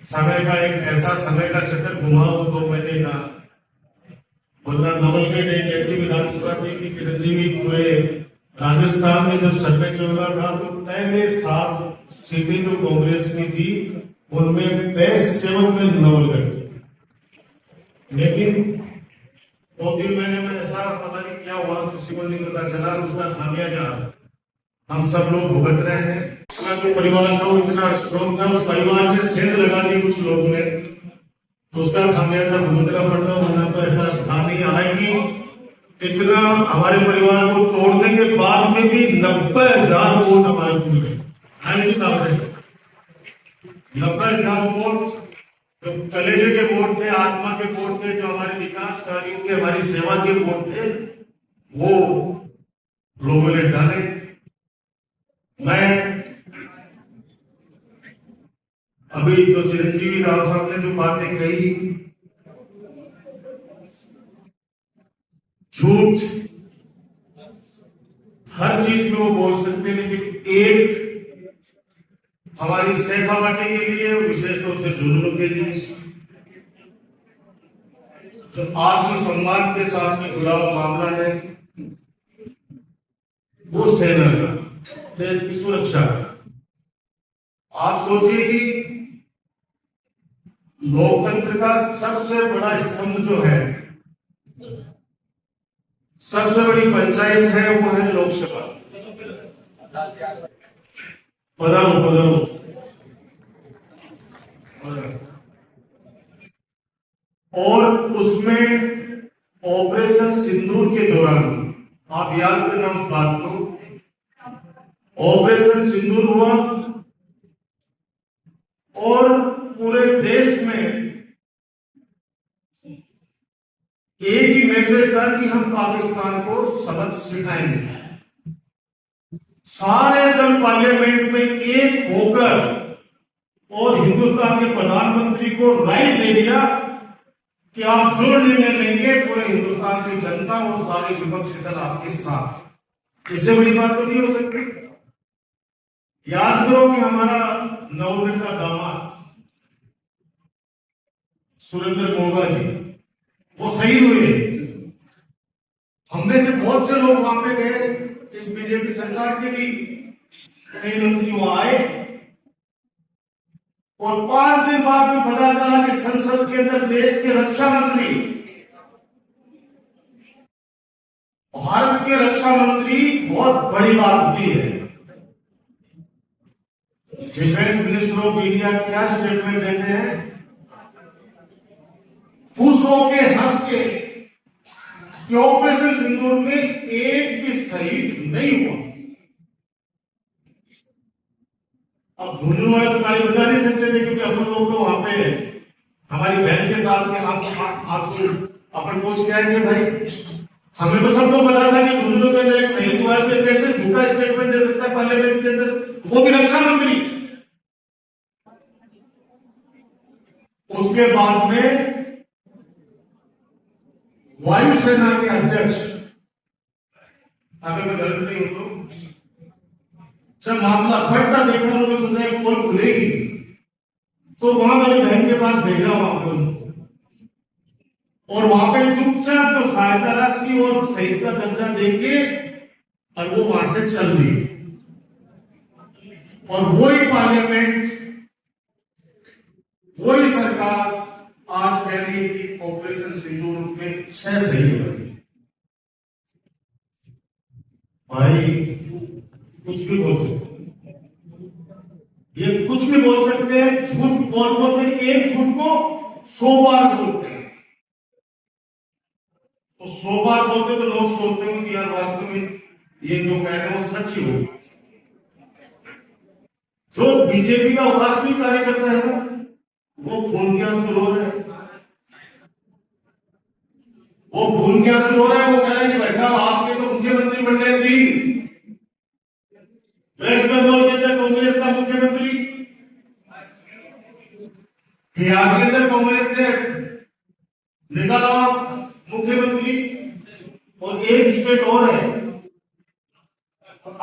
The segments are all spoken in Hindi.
समय का एक ऐसा समय का चक्कर घुमा वो 2 महीने का। वरना नवलगढ़ एक ऐसी विधानसभा थी कि चिरंजीवी पूरे राजस्थान में जब सर्वे चल रहा था तो पहले 7 सीटें जो कांग्रेस की थी उनमें बेस्ट 7 में नवलगढ़ थी। लेकिन 2-3 महीने में ऐसा पता नहीं क्या हुआ, किसी को नहीं पता चला, उसका खामियाजा हम सब लोग भुगत रहे हैं। जो परिवार था वो इतना स्ट्रॉन्ग था, उस परिवार में सेंध लगा दी कुछ लोगों ने, तो उसका खामियाजा भुगतना पड़ता, वरना तो ऐसा था नहीं। हालांकि इतना हमारे परिवार को तोड़ने के बाद में भी 90,000 वोट हमारे पूरे 90,000 वोट जो कलेजे के वोट थे, आत्मा के वोट थे, जो हमारे विकास कार्यों के, हमारी सेवा के वोट थे, वो लोगों ने डाले। मैं अभी जो चिरंजीवी राव साहब ने जो बातें कही, झूठ हर चीज में वो बोल सकते, लेकिन एक हमारी शेखावाटी के लिए, विशेष तौर से झुंझुनू के लिए जो आत्मसम्मान के साथ में जुड़ा हुआ मामला है, वो सेना का, देश की सुरक्षा का। आप सोचिए कि लोकतंत्र का सबसे बड़ा स्तंभ जो है, सबसे बड़ी पंचायत है, वो है लोकसभा। पधारो। और उसमें ऑपरेशन सिंदूर के दौरान, आप याद करना उस बात को, ऑपरेशन सिंदूर हुआ और पूरे देश में एक ही मैसेज था कि हम पाकिस्तान को सबक सिखाएंगे। सारे दल पार्लियामेंट में एक होकर और हिंदुस्तान के प्रधानमंत्री को राइट दे दिया कि आप जो निर्णय लेंगे पूरे हिंदुस्तान की जनता और सारे विपक्षी दल आपके साथ। इससे बड़ी बात तो नहीं हो सकती। याद करो कि हमारा नवलगढ़ का दामाद सुरेंद्र मोगा जी, वो शहीद हुए। हम में से बहुत से लोग वहां पे गए, इस बीजेपी सरकार के भी कई मंत्री वहां आए, और 5 दिन बाद में पता चला कि संसद के अंदर देश के रक्षा मंत्री, भारत के रक्षा मंत्री, बहुत बड़ी बात होती है, डिफेंस मिनिस्टर ऑफ इंडिया क्या स्टेटमेंट देते हैं, खुश होके हंस के कि ऑपरेशन सिंदूर में एक भी शहीद नहीं हुआ। अब झुंझुनू वाले तो ताली बजा नहीं सकते थे, क्योंकि अपन लोग तो वहां पे हमारी बहन के साथ में आंसू अपन पूछ के आएंगे। भाई हमें तो सबको पता था कि झुंझुनू के अंदर एक शहीद हुआ है, तो कैसे झूठा स्टेटमेंट दे सकता है पार्लियामेंट के अंदर, वो भी रक्षा मंत्री। उसके बाद में वायुसेना के अध्यक्ष, अगर मैं गलत नहीं हूं तो, जब मामला फटता देखा उन्होंने सोचा एक पोल खुलेगी, तो वहां मेरी बहन के पास भेजा वहां पे उनको, और वहां पे चुपचाप जो सहायता राशि और शहीद का दर्जा देके और वो वहां से चल दी। और वही पार्लियामेंट, वही सरकार आज कह रही है कि ऑपरेशन सिंदूर में 6 शहीद हुए। भाई कुछ भी बोल सकते हैं, ये कुछ भी बोल सकते हैं, झूठ बोल बोल कर एक झूठ को 100 बार बोलते हैं, तो 100 बार बोलते तो लोग सोचते हैं कि यार वास्तव में ये जो कह रहे हैं वो सच ही हो। जो बीजेपी का वास्तविक कार्यकर्ता है ना, वो खून के आंसू रो रहे हैं, वो खून के आंसू रो रहे हैं। वो कह रहे हैं कि भाई साहब आपके तो मुख्यमंत्री बन गए 3, वेस्ट बंगाल के अंदर कांग्रेस का मुख्यमंत्री, बिहार के अंदर कांग्रेस से निकाला मुख्यमंत्री, और एक स्टेट और है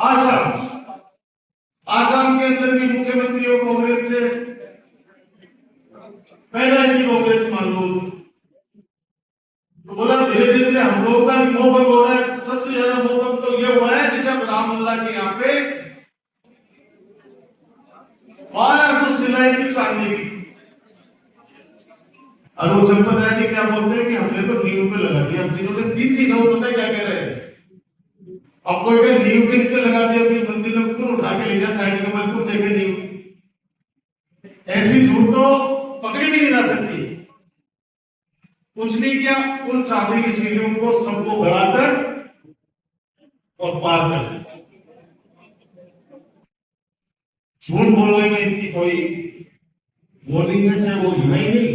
आसाम, आसाम के अंदर भी मुख्यमंत्री और कांग्रेस से पैदाइशी कांग्रेस मान लो। तो बोला धीरे धीरे धीरे हम लोगों का भी मोह भंग हो रहा है। सबसे ज्यादा मोह भंग तो ये हुआ है कि जब रामलला के यहाँ पे 1200 सिलाई थी चांदी की, और वो चंपत राय जी क्या बोलते हैं कि हमने तो नींव पे लगा दी। अब जिन्होंने दी थी ना वो पता है क्या कह रहे हैं, अब कोई अगर नींव के नीचे लगा दिया फिर मंदिर में कौन उठा के ले जाए साइड के बल को देखे नींव। ऐसी झूठ तो पकड़ी भी नहीं जा सकती। कुछ नहीं किया, उन चांदी की सीढ़ियों को सबको बढ़ाकर और पार कर दिया। झूठ बोलने में इनकी कोई वो नहीं है, चाहे वो यहाँ ही नहीं,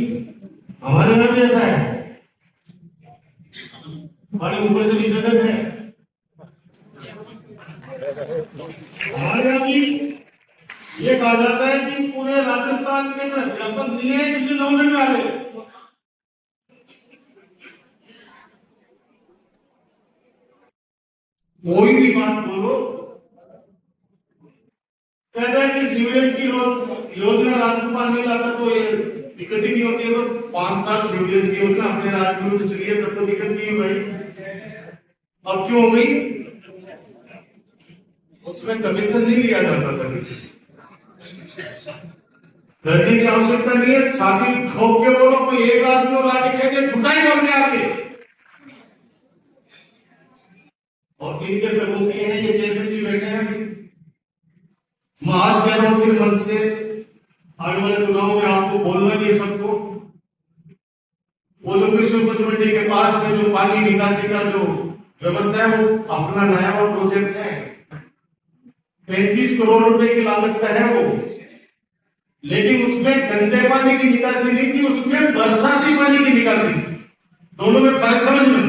हमारे यहाँ भी ऐसा है। हमारे ऊपर से नीचे तक है, हमारे यहाँ भी ये कहा जाता है कि पूरे राजस्थान के अंदर अध्यापक नहीं है जितने नौकरी में आ गए। कोई भी बात बोलो, कहता है कि सीवरेज की योजना राजकुमार नहीं लाता तो ये दिक्कत ही नहीं होती है। तो 5 साल सीवरेज की योजना अपने राज्य में चली है, तब तो दिक्कत नहीं है भाई। अब क्यों हो गई? उसमें कमीशन नहीं लिया जाता था किसी से, लड़ने की आवश्यकता नहीं है। छाती ठोक के बोलो, कोई एक आदमी और लाके कह दे झूठा ही बोलते आके। और इनके सबूत ये हैं, ये चेयरमैन जी बैठे हैं अभी। मैं आज कह रहा हूं फिर मन से, आने वाले चुनाव में आपको बोलना नहीं है सबको। वो जो कृषि उपज मंडी के पास में जो पानी निकासी का जो व्यवस्था है वो अपना नया वो प्रोजेक्ट है, 35 करोड़ रुपए की लागत का है वो। लेकिन उसमें गंदे पानी की निकासी नहीं थी, उसमें बरसाती पानी की निकासी। दोनों में फर्क समझना।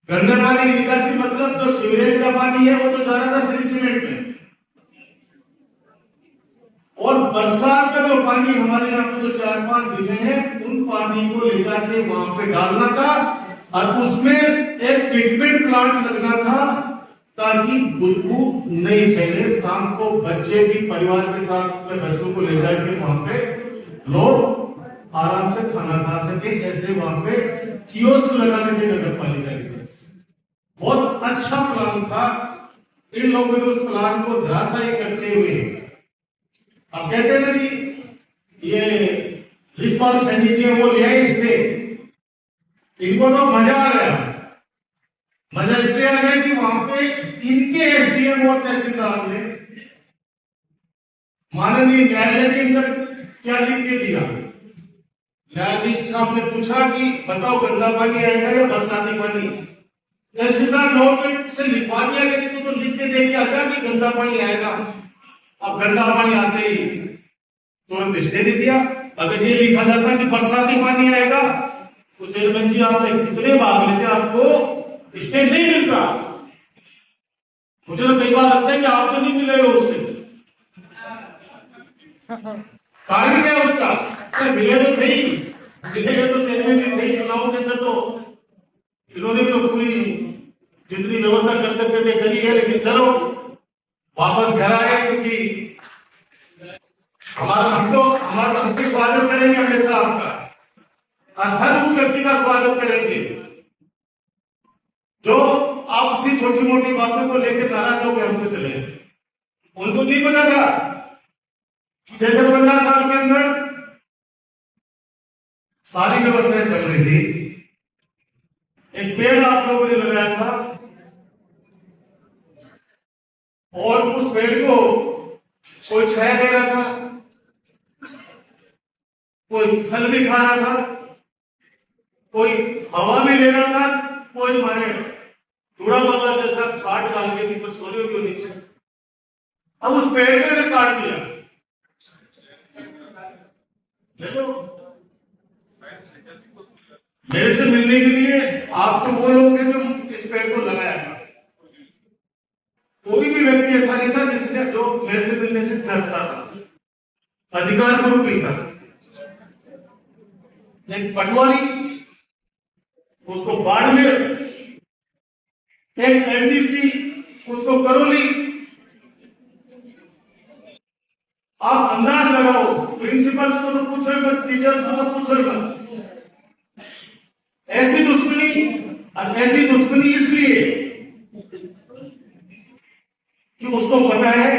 गंदे पानी की निकासी मतलब जो सीवरेज का पानी है वो तो जा रहा था सिटी सीमेंट में, और बरसात का जो पानी हमारे यहाँ पे जो 4-5 जिले हैं उन पानी को ले जाके वहां पे डालना था, और उसमें एक ट्रीटमेंट प्लांट लगना था ताकि बुदबू नहीं फैले। शाम को बच्चे भी परिवार के साथ अपने बच्चों को ले जाके वहां पे लोग आराम से खाना खा सके। ऐसे वहां पे कियोस्क लगाने थे नगर पालिका की तरफ से। बहुत अच्छा प्लान था। इन लोगों ने उस प्लान को धराशायी करते हुए अब कहते हैं ना कि ये रिश्वत सैनी जी है वो ले आए स्टे। इनको तो मजा आ गया। मजा इसलिए आ गया कि वहां पे इनके एसडीएम और तहसीलदार ने माननीय न्यायालय के अंदर क्या लिख के दिया। न्यायाधीश साहब ने पूछा कि बताओ गंदा पानी आएगा या बरसाती पानी। तहसीलदार 9 मिनट से लिखवा दिया गया तो लिख के दे दिया गया कि गंदा पानी आएगा। अब गंदा पानी आते ही तुरंत स्टे दे दिया। अगर ये लिखा जाता कि बरसाती पानी आएगा तो चेयरमैन जी आपसे कितने भाग लेते, आपको स्टे नहीं मिलता। मुझे तो कई बार लगता है कि आपको नहीं मिलेगा उससे। कारण क्या है उसका? मिले तो थे ही, मिलेगा तो चेयरमैन जी थे ही। चुनाव के अंदर तो इन्होंने तो पूरी जितनी व्यवस्था कर सकते थे करी है, लेकिन चलो वापस घर आए क्योंकि हमारा हम भी स्वागत करेंगे हमेशा आपका, और हर उस व्यक्ति का स्वागत करेंगे जो आपसी छोटी मोटी बातों को लेकर नाराज होकर हमसे चले। उनको नहीं पता था कि जैसे 15 साल के अंदर सारी व्यवस्थाएं चल रही थी। एक पेड़ आप लोगों ने लगाया था और उस पेड़ को कोई छाया दे रहा था, कोई फल भी खा रहा था, कोई हवा भी ले रहा था, कोई मारे टूरा बाबा जैसा काट डाल के ऊपर सोने के नीचे। अब उस पेड़ में काट दिया। देखो मेरे से मिलने के लिए आपको वो लोग हैं जो इस पेड़ को लगाया था। कोई भी व्यक्ति ऐसा नहीं था जिसने जो मेरे से मिलने से डरता था, अधिकार पूर्वक मिलता था। एक पटवारी उसको बाड़मेर, एक एलडीसी उसको करौली, आप अंदाज लगाओ, प्रिंसिपल्स को तो पूछो मत, टीचर्स को तो पूछो मत। ऐसी दुश्मनी, और ऐसी दुश्मनी इसलिए कि उसको पता है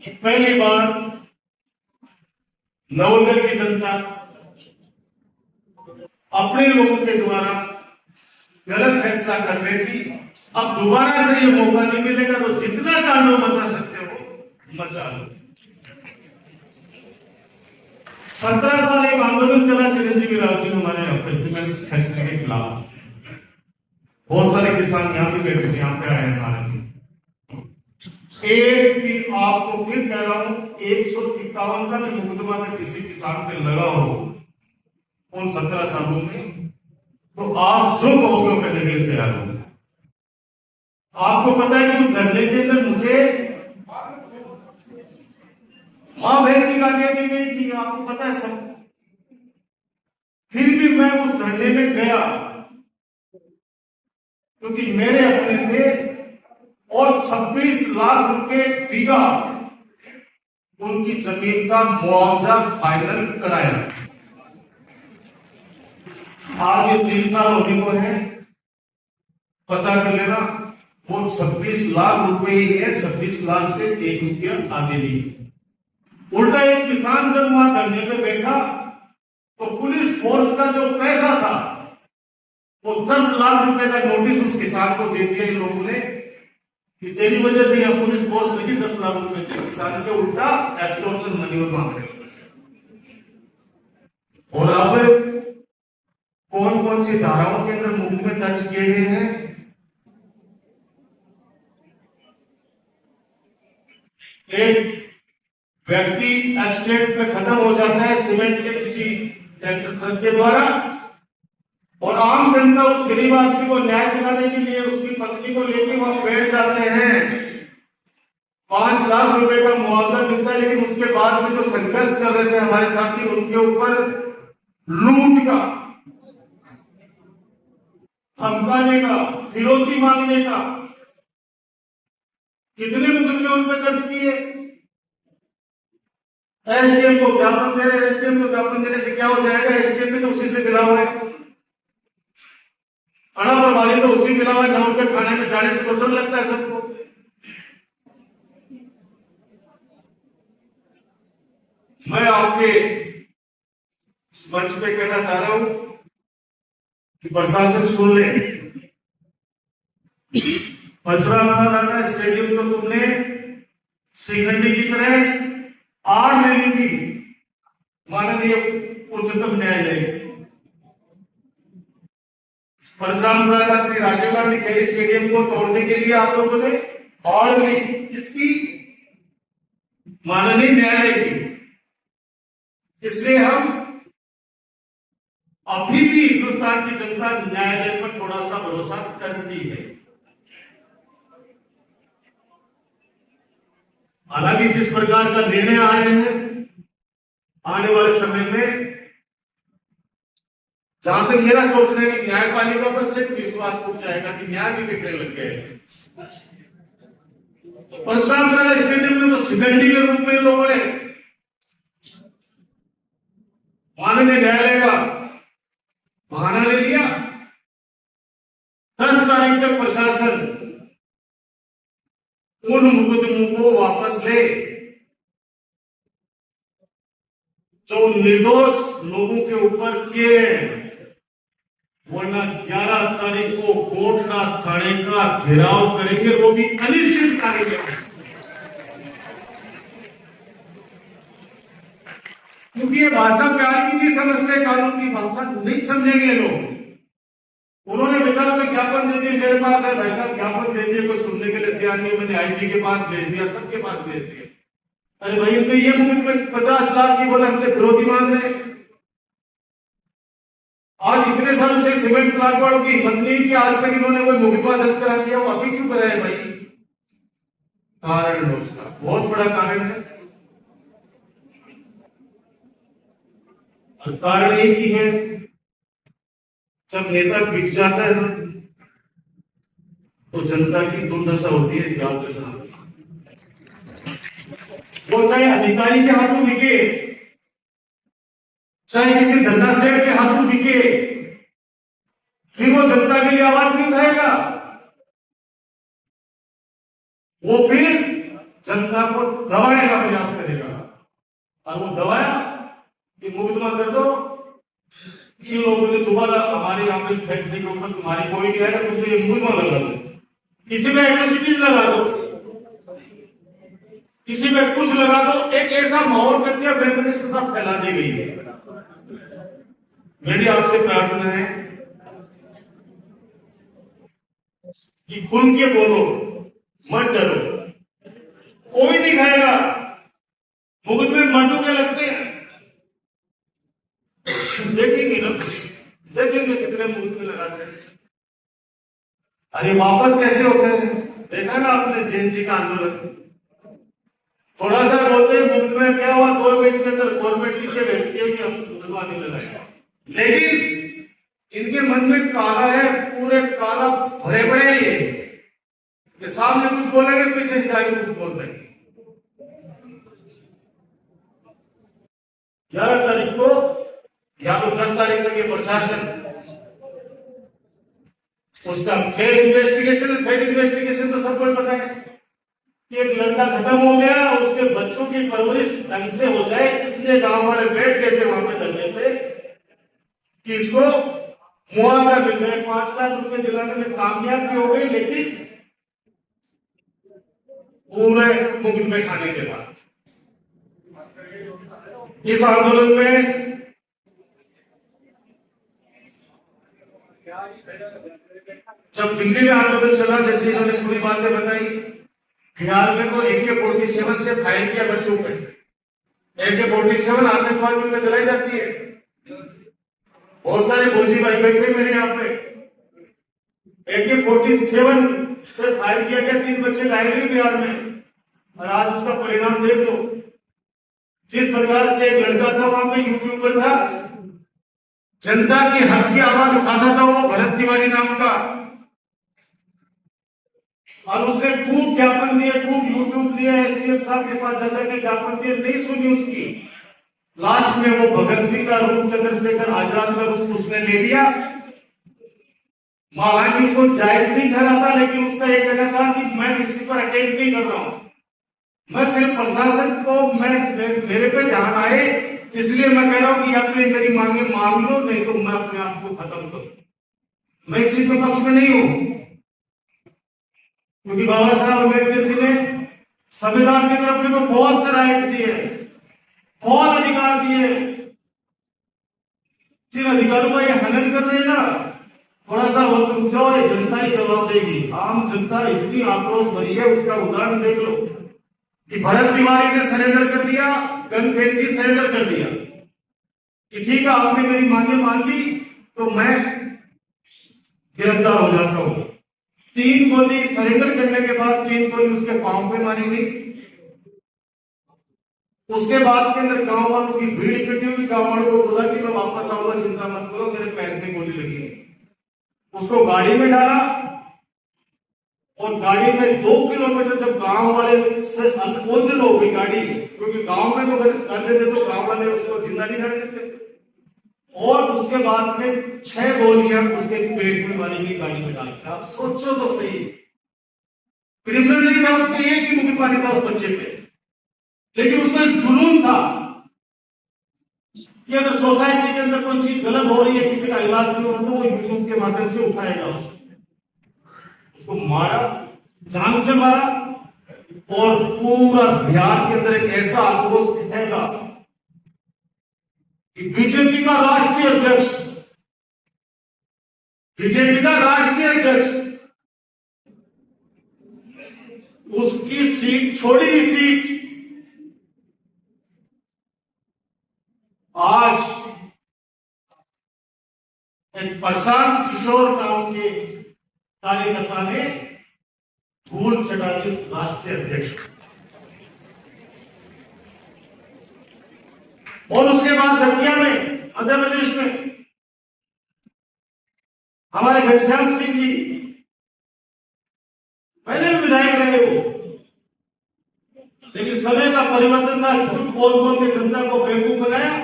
कि पहली बार नवोदय की जनता अपने लोगों के द्वारा गलत फैसला कर बैठी। अब दोबारा से ये मौका नहीं मिलेगा, तो जितना तांडव मचा सकते हो मचा लो। 17 साल एक आंदोलन चला चिरंजीवी राव जी हमारे यहाँ पे सीमेंट फैक्ट्री के खिलाफ। बहुत सारे किसान यहाँ पे बैठे थे, यहाँ पे आए हमारे। एक भी, आपको फिर कह रहा हूं, 151 का भी मुकदमा अगर किसी किसान पे लगा हो उन 17 सालों में, तो आप जो कहोगे वो करने के लिए तैयार हो। आपको पता है कि उस धरने के अंदर मुझे मां बहन की गालियां दी गई थी, आपको पता है सब। फिर भी मैं उस धरने में गया क्योंकि मेरे अपने थे और 26 लाख रुपए बीघा उनकी जमीन का मुआवजा फाइनल कराया। आज ये 3 साल होने को है, पता कर लेना, वो 26 लाख रुपए ही है, 26 लाख से 1 रुपया आगे नहीं। उल्टा एक किसान जब वहां धरने पे बैठा तो पुलिस फोर्स का जो पैसा था वो 10 लाख रुपए का नोटिस उस किसान को दे दिया इन लोगों ने कि तेरी वजह से यहां पुलिस फोर्स लगी, 10 लाख रुपए थे। किसान से उल्टा एक्सटॉर्शन मनी और मांग रहे। और अब कौन कौन सी धाराओं के अंदर मुकदमे दर्ज किए गए हैं? एक व्यक्ति एक्सीडेंट में खत्म हो जाता है सीमेंट के किसी ट्रैक्टर के द्वारा, और आम जनता उस गरीब आदमी को न्याय दिलाने के लिए उसकी पत्नी को लेकर वहां बैठ जाते हैं। 5 लाख रुपए का मुआवजा मिलता है, लेकिन उसके बाद में जो संघर्ष कर रहे थे हमारे साथी, उनके ऊपर लूट का, धमकाने का, फिरौती मांगने का, कितने मुकदमे उन पर दर्ज किए। एसडीएम को ज्ञापन दे रहे, एसडीएम को ज्ञापन देने से क्या हो जाएगा? एसडीएम भी तो उसी से मिला हुआ है, थाना प्रभारी तो उसी मिला हुआ है, ना उनके थाने में जाने से डर लगता है सबको। मैं आपके इस मंच पे कहना चाह रहा हूं कि प्रशासन सुन ले। परशुराम राणा स्टेडियम को तुमने श्रीखंडी की तरह आड़ ले ली थी माननीय उच्चतम न्यायालय। परशुराम राणा श्री राजीव गांधी खेल स्टेडियम को तोड़ने के लिए आप लोगों ने आड़ ली, इसकी माननीय न्यायालय की। इसलिए हम अभी भी हिंदुस्तान की जनता न्यायालय पर थोड़ा सा भरोसा करती है। हालांकि जिस प्रकार का निर्णय आ रहे हैं, आने वाले समय में, जहां तक मेरा सोचना है कि न्यायपालिका पर सिर्फ विश्वास उठ जाएगा कि न्याय भी बिगड़ने लग गए। परशुराम स्टेडियम में तो शिखंडी के रूप में लोगों ने माननीय न्यायालय का बहाना ले लिया। 10 तारीख तक प्रशासन उन मुकदमों को वापस ले जो निर्दोष लोगों के ऊपर किए गए, वरना 11 तारीख को कोटला थाने का घेराव करेंगे, वो भी अनिश्चित तारीख। क्योंकि ये भाषा प्यार की नहीं समझते, कानून की भाषा नहीं समझेंगे लोग। उन्होंने बेचारों ने ज्ञापन दे दिए, मेरे पास है भाई साहब ज्ञापन दे दिए, कोई सुनने के लिए तैयार नहीं। मैंने आईजी के पास भेज दिया, सबके पास भेज दिया। अरे भाई इनमें ये मुकदमे 50 लाख की बोले हमसे फिरौती मांग रहे हैं। आज इतने सालों से सीमेंट प्लांट वालों की हिम्मत नहीं कि आज तक इन्होंने कोई मुकदमा दर्ज करा दिया, वो अभी क्यों कराए भाई? कारण है उसका, बहुत बड़ा कारण है। और कारण एक ही है, जब नेता बिक जाता है तो जनता की दुर्दशा होती है, याद रखना। वो चाहे अधिकारी के हाथों बिके, चाहे किसी धन्ना सेठ के हाथों बिके, फिर वो जनता के लिए आवाज नहीं उठाएगा। वो फिर जनता को दबाने का प्रयास करेगा, और वो दबाया कि मुकदमा कर दो, इन लोगों ने दोबारा हमारे यहाँ पे फैक्ट्री के ऊपर तुम्हारी कोई नहीं आएगा, तुम तो ये मुकदमा लगा दो, किसी में एट्रोसिटीज लगा दो, किसी में कुछ लगा दो। एक ऐसा माहौल कर दिया, बेबनिस्ता फैला दी गई है। मेरी आपसे प्रार्थना है कि खुल के बोलो, मत डरो, कोई नहीं खाएगा। मुकदमे मर्दों के लगते हैं, देखेंगे ना, देखेंगे कितने मुकदमे लगाते हैं। अरे वापस कैसे होते हैं, देखा ना आपने जैन जी का आंदोलन, थोड़ा सा बोलते हैं मुकदमे क्या हुआ, 2 मिनट के अंदर गवर्नमेंट लिख के भेजती है कि हम मुकदमा नहीं लगाएंगे। लेकिन इनके मन में काला है, पूरे काला भरे पड़े ये सामने कुछ बोलेंगे, पीछे जाके कुछ बोल देंगे। 11 तारीख को या तो 10 तारीख तक ये प्रशासन उसका फेयर इन्वेस्टिगेशन तो सबको पता है कि एक लड़का खत्म हो गया और उसके बच्चों की परवरिश ढंग से हो जाए, इसलिए गांव वाले बैठ गए थे वहां पे धरने पे कि इसको मुआवजा मिल जाए। 5 लाख रुपए दिलाने में कामयाब भी हो गई, लेकिन पूरे मुकदमे खाने के बाद इस आंदोलन में जब दिल्ली में आंदोलन चला, जैसे इन्होंने पूरी बातें बताई, बिहार में तो AK-47 से फायर किया बच्चों पे। AK-47 आतंकवादियों पे चलाई जाती है। बहुत सारे फौजी भाई बैठे मेरे यहाँ पे, AK-47 से फायर किया गया, 3 बच्चे घायल हुए बिहार में, और आज उसका परिणाम देख लो। जिस प्रकार से एक लड़का था वहां पे, यूट्यूब पर था, जनता की हक की आवाज उठाता था, वो भरत तिवारी नाम का, और उसने खूब ज्ञापन दिए, खूब यूट्यूब दिया, SDM साहब के पास जाता के ज्ञापन दिए, नहीं सुनी उसकी। लास्ट में वो भगत सिंह का रूप, चंद्रशेखर आजाद का रूप उसने ले लिया। हालांकि उसको जायज नहीं ठहराता, लेकिन उसका ये कहना था कि मैं किसी पर अटैक नहीं कर रहा हूं, मैं सिर्फ प्रशासन को मेरे पे ध्यान आए इसलिए मैं कह रहा हूं कि या तो मेरी मांगे मांग लो, नहीं तो मैं अपने आप को खत्म करूं। मैं इस चीज के पक्ष में नहीं हूं, क्योंकि बाबा साहब अम्बेडकर जी ने संविधान के तरफ अपने को बहुत से राइट्स दिए, बहुत अधिकार दिए। जिन अधिकारों का ये हनन कर रहे हैं ना, थोड़ा सा वक्त रुक जाओ, ये जनता ही जवाब देगी। आम जनता इतनी आक्रोश भरी है, उसका उदाहरण देख लो कि भरत तिवारी ने सरेंडर कर दिया, गन फैक्ट्री सरेंडर कर दिया कि ठीक है आपने मेरी मांगे मान ली तो मैं गिरफ्तार हो जाता हूं। 3 गोली सरेंडर करने के बाद 3 गोली उसके पांव पे मारी गई। उसके बाद के अंदर गांव वालों की भीड़ इकट्ठी हुई, गांव वालों को बोला कि मैं वापस आऊंगा, चिंता मत करो, मेरे पैर में गोली लगी है। उसको गाड़ी में डाला और गाड़ी में 2 किलोमीटर जब गांव वाले से ओझल हो गई गाड़ी, क्योंकि गांव में तो अगर कर देते तो गांव वाले उसको जिंदा नहीं रहने देते, और उसके बाद में 6 गोलियां उसके पेट में मारी गई गाड़ी में डाल के। आप सोचो तो सही, क्रिमिनल नहीं था उसके, एक ही मुकदमा नहीं था उस बच्चे पे, लेकिन उसका एक जुनून था कि अगर सोसाइटी के अंदर कोई चीज गलत हो रही है, किसी का इलाज नहीं हो रहा, तो वो यूट्यूब के माध्यम से उठाएगा उसको मारा, जान से मारा, और पूरा बिहार के अंदर एक ऐसा आक्रोश दिखेगा कि बीजेपी का राष्ट्रीय अध्यक्ष उसकी सीट, छोड़ी ही सीट, आज एक प्रशांत किशोर नाम के कार्यकर्ता ने धूल चटा दी राष्ट्रीय अध्यक्ष। और उसके बाद दतिया में, मध्य प्रदेश में, हमारे घनश्याम सिंह जी पहले भी विधायक रहे वो, लेकिन समय का परिवर्तन झूठ बोल बोल के जनता को बेवकूफ बनाया।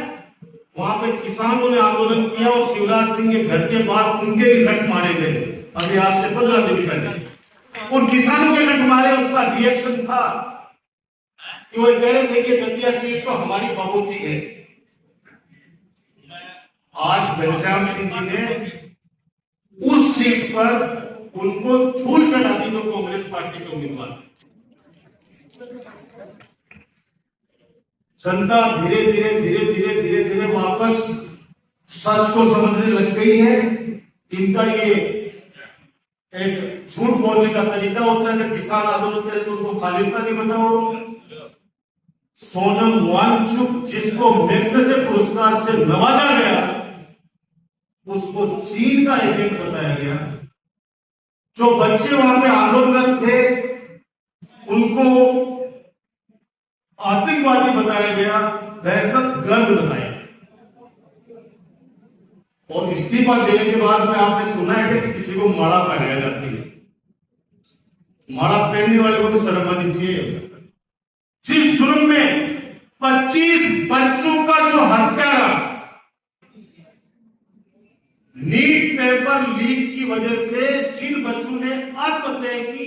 वहां पे किसानों ने आंदोलन किया और शिवराज सिंह के घर के बाहर उनके भी लठ मारे गए। अभी आज से 15 दिन पहले उन किसानों के लठ मारे, उसका रिएक्शन था कि वो कह रहे थे कि दतिया सीट तो हमारी बबूती है। आज घनश्याम सिंह जी ने उस सीट पर उनको धूल चढ़ा दी जो कांग्रेस पार्टी के उम्मीदवार थे। जनता धीरे धीरे वापस सच को समझने लग गई है। इनका ये एक झूठ बोलने का तरीका होता है कि किसान आंदोलन करे तो उनको खालिस्तानी बताओ। सोनम वांगचुक जिसको मैग्सेसे पुरस्कार से नवाजा गया, उसको चीन का एजेंट बताया गया। जो बच्चे वहां पे आंदोलनरत थे उनको आतंकवादी बताया गया, दहशतगर्द बताया। और इस्तीफा देने के बाद में आपने सुना है कि किसी को माला पहनाया जाती है। माला पहनने वाले को भी शर्म आनी चाहिए। जिस जुर्म में 25 बच्चों का जो हत्यारा नीट पेपर लीक की वजह से जिन बच्चों ने आत्महत्या की,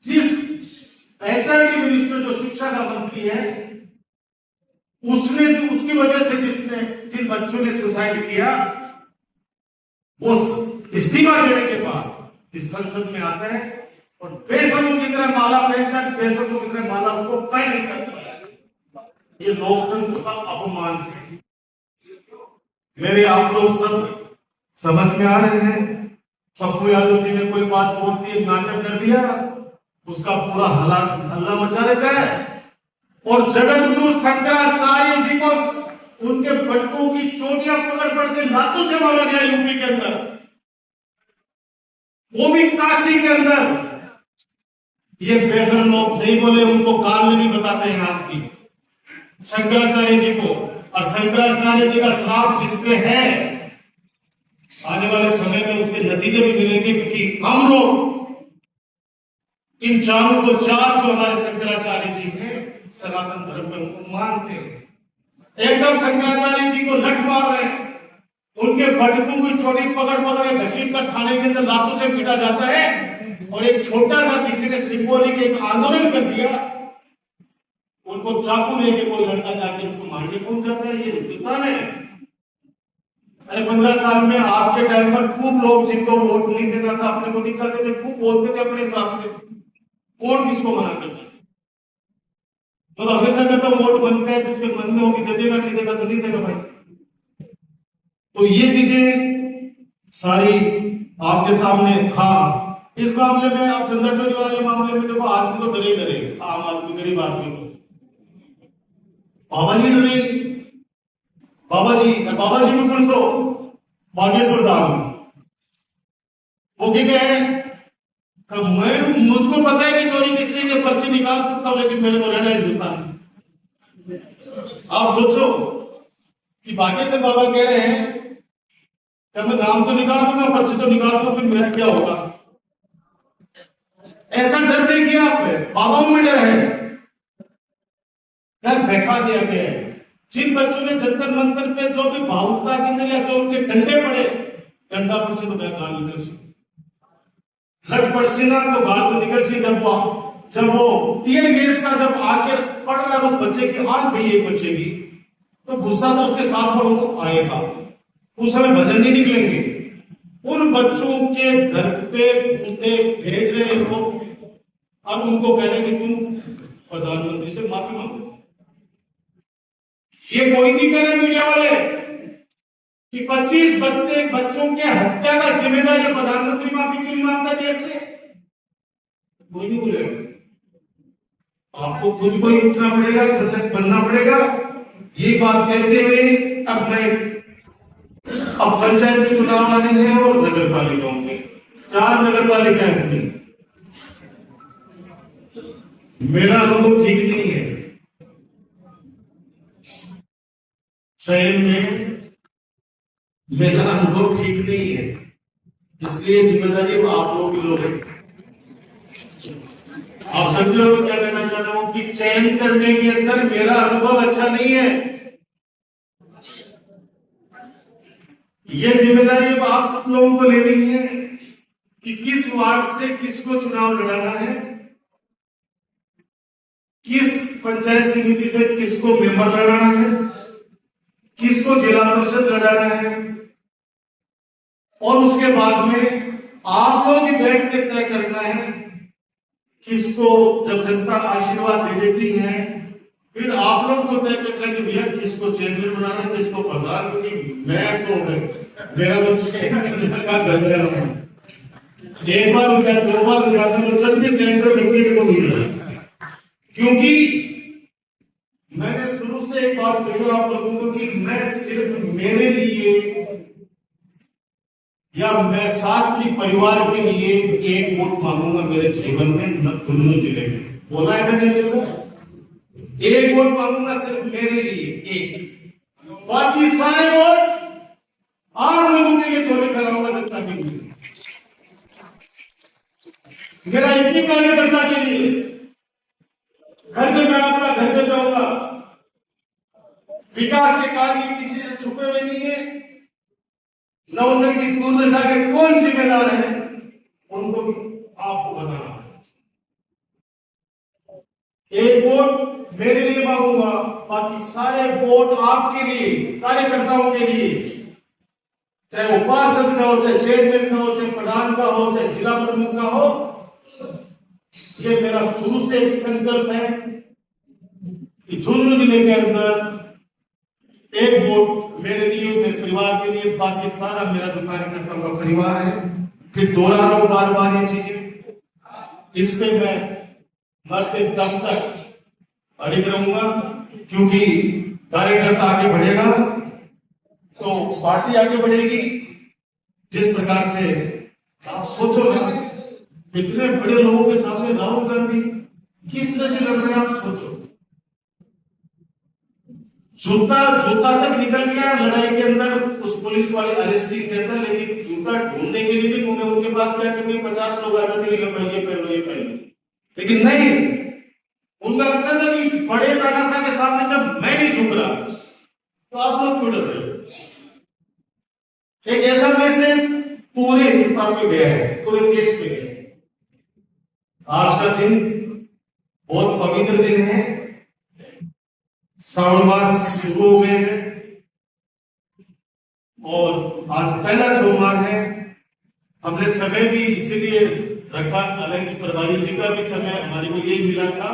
जिस एचआरडी मिनिस्टर जो शिक्षा का मंत्री है उसने जो उसकी वजह से जिन बच्चों ने सुसाइड किया, वो इस्तीफा देने के बाद इस संसद में आता है और बेशर्मों की तरह माला पहनकर, बेशर्मों की तरह माला उसको पहन करता है। ये लोकतंत्र का अपमान है। मेरे आप लोग सब समझ में आ रहे हैं। पप्पू यादव जी ने कोई बात बोलती है, नाटक कर दिया, उसका पूरा हल्ला मचा रखा है। और जगत गुरु शंकराचार्य जी को उनके बटकों की चोटियां पकड़ के लातों से मारा गया यूपी के अंदर, वो भी काशी के अंदर। ये बेशरम लोग नहीं बोले, उनको काल में भी बताते हैं आज की शंकराचार्य जी को। और शंकराचार्य जी का श्राप जिसपे है, आने वाले समय में उसके नतीजे भी मिलेंगे, क्योंकि हम लोग इन चारों को चार जो हमारे शंकराचार्य जी हैं सनातन धर्म में उनको मानते हैं। एकदम शंकराचार्य जी को लठ मार रहे हैं, उनके बटकों की चोटी पकड़ के घसीट कर थाने के अंदर लातों से पीटा जाता है। और एक छोटा सा किसी ने सिंबॉलिक एक आंदोलन कर दिया, उनको चाकू लेके कोई लड़का जाके उसको मारने पहुंच जाता है। ये हिंदुस्तान है। अरे 15 साल में आपके टाइम पर खूब लोग जिनको वोट नहीं देना था, अपने को नहीं चाहते थे, खूब बोलते थे अपने हिसाब से। वोट किसको मना करता है? तो हमेशा कहता वोट बनता है, जिसके मन में होगी दे देगा, नहीं देगा तो नहीं देगा भाई। तो ये चीजें सारी आपके सामने। हाँ, इस मामले में आप चंदा चोरी वाले मामले में देखो, आदमी तो डरे डरे, आम आदमी, गरीब आदमी तो बाबा जी डरे। बाबा जी भी पुलिसो बागेश्वर धाम वो क्या मैं, मुझको पता है कि चोरी किसी के पर्ची निकाल सकता हूं, लेकिन मेरे को रहना है हिंदुस्तान में। आप सोचो कि बागेश्वर बाबा कह रहे हैं कि मैं नाम तो निकाल दूंगा, पर्ची तो निकाल दूंगा, फिर मेरा क्या होगा? ऐसा डर देखिए आप, बाबाओं में डर है, डर बैठा दिया गया है। जिन बच्चों ने जंतर मंतर पे जो भी भावुकता के अंदर या जो उनके डंडे पड़े, डंडा पड़से तो गाल निकल सी, लट पड़सी ना तो गाल तो निकल सी। जब वो टीयर गैस का जब आके पड़ रहा है उस बच्चे की आंख गई, एक बच्चे की, तो गुस्सा तो उसके साथ पर उनको आएगा। उस समय भजन नहीं निकलेंगे। उन बच्चों के घर पे कुत्ते भेज रहे लोग और उनको कह रहे कि तुम प्रधानमंत्री से माफी मांगो। ये कोई नहीं कह रहे मीडिया वाले कि 25 बच्चों के हत्या का जिम्मेदार ये प्रधानमंत्री माफी क्यों नहीं मांगता देश से? कोई नहीं बोले। आपको खुद को ही उठना पड़ेगा, सशक्त बनना पड़ेगा। ये बात कहते हुए अब पंचायत के चुनाव आने हैं और नगर पालिकाओं के 4 नगर पालिका है। मेरा अनुभव ठीक नहीं है चयन में, मेरा अनुभव ठीक नहीं है, इसलिए जिम्मेदारी आप लोग की लोग है। आप समझो मैं क्या कहना चाह रहा हूं कि चयन करने के अंदर मेरा अनुभव अच्छा नहीं है। ये जिम्मेदारी अब आप सब लोगों को लेनी है कि किस वार्ड से किसको चुनाव लड़ाना है, किस पंचायत समिति से किसको मेंबर लड़ाना है, किसको जिला परिषद लड़ाना है, और उसके बाद में आप लोग ही बैठ के तय करना है किसको। जब जनता आशीर्वाद दे देती है फिर आप लोग को तय करना है कि भैया किसको चेयरमैन बनाना है, किसको प्रधान, क्योंकि मैं तो मेरा तो चेयरमैन का दर्जा है। एक बार हो गया, दो बार हो गया तो तब भी टेंडर व्यक्ति को मिल रहा है। क्योंकि मैंने शुरू से एक बात कही आप लोगों को कि मैं सिर्फ मेरे लिए या मैं शास्त्री परिवार के लिए एक वोट मांगूंगा मेरे जीवन में झुंझुनू जिले में। बोला है मैंने ये सर, एक वोट मांगूंगा सिर्फ मेरे लिए एक, बाकी सारे वोट आम लोगों के लिए धोने कराऊंगा जनता के लिए। मेरा एक ही कार्यकर्ता के लिए घर में जाना पड़ा घर में जाऊंगा। विकास के कार्य किसी से छुपे हुए नहीं है, न उनकी दुर्दशा के कौन जिम्मेदार है उनको भी आपको बताना है। एक वोट मेरे लिए मांगूंगा, बाकी सारे वोट आपके लिए, कार्यकर्ताओं के लिए, चाहे वो पार्षद का हो, चाहे चेयरमैन का हो, चाहे प्रधान का हो, चाहे जिला प्रमुख का हो। ये मेरा शुरू से एक संकल्प है कि झुंझुनू जिले के अंदर एक वोट मेरे लिए, मेरे परिवार के लिए, बाकी सारा मेरा जो कार्यकर्ताओं का परिवार है। फिर दोहरा रहा हूं बार बार ये चीजें, इस पे मैं मरते दम तक अड़िग रहूंगा, क्योंकि कार्यकर्ता आगे बढ़ेगा तो पार्टी आगे बढ़ेगी। जिस प्रकार से आप सोचो ना, इतने बड़े लोगों के सामने राहुल गांधी किस तरह से लड़ रहे हैं, आप सोचो। जूता तक निकल गया लड़ाई के अंदर, उस पुलिस वाले अरेस्टिंग के अंदर, लेकिन जूता ढूंढने के लिए भी घूमे उनके पास। क्या कभी 50 लोग आ जाते ये पहन लो, लेकिन नहीं, उनका कहना था कि इस बड़े तानाशाह के सामने जब मैं नहीं झुक रहा तो आप लोग क्यों डर रहे हो। एक ऐसा मैसेज पूरे हिंदुस्तान में गया है, पूरे देश में गया है। आज का दिन बहुत पवित्र दिन है, श्रावण मास शुरू हो गए हैं और आज पहला सोमवार है। हमने समय भी इसीलिए रखा, हालांकि प्रभारी जी का भी समय हमारे को यही मिला था